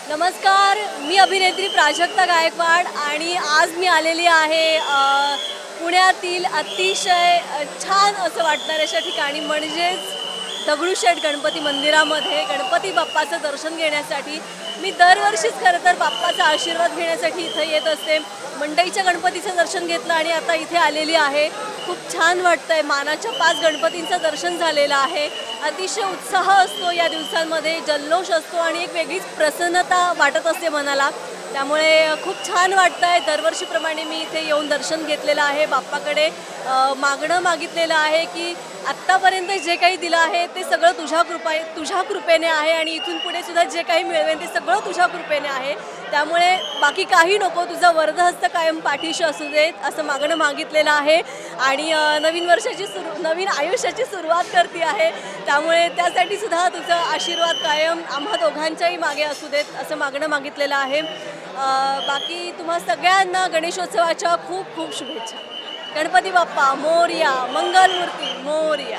नमस्कार, मी अभिनेत्री प्राजक्ता गायकवाड आणि आज मी आलेली आहे पुण्यातील अतिशय छान असं वाटणाऱ्या अशा ठिकाणी म्हणजेच दगडूशेठ गणपती मंदिरामध्ये गणपती बाप्पाचं दर्शन घेण्यासाठी. मी दरवर्षीच खरं तर बाप्पाचा आशीर्वाद घेण्यासाठी इथे येत असते. मंडईच्या गणपतीचं दर्शन घेतलं आणि आता इथे आलेली आहे. खूप छान वाटतंय. मानाच्या 5 गणपतींचं दर्शन झालेलं आहे. अतिशय उत्साह असतो या दिवसांमध्ये, जल्लोष असतो आणि एक वेगळीच प्रसन्नता वाटत असते मनाला. त्यामुळे खूप छान वाटतंय. दरवर्षीप्रमाणे मी इथे येऊन दर्शन घेतलेलं आहे. बाप्पाकडे मागणं मागितलेलं आहे की आत्तापर्यंत जे काही दिलं आहे ते सगळं तुझ्या कृपेने आहे आणि इथून पुढे सुद्धा जे काही मिळवेन ते सगळं तुझ्या कृपेने आहे. त्यामुळे बाकी काही नको, तुझा वरदहस्त कायम पाठीशी असू देत असं मागणं मागितलेलं आहे. आणि नवीन आयुष्याची सुरुवात करते आहे. त्यामुळे त्यासाठी सुद्धा तुझा आशीर्वाद कायम आम्हा दोघांच्याही मागे असू देत असं मागणं मागितलेलं आहे. बाकी तुम्हा सगळ्यांना गणेशोत्सवाच्या खूप खूप शुभेच्छा. गणपती बाप्पा मोरया, मंगलमूर्ती मोरया.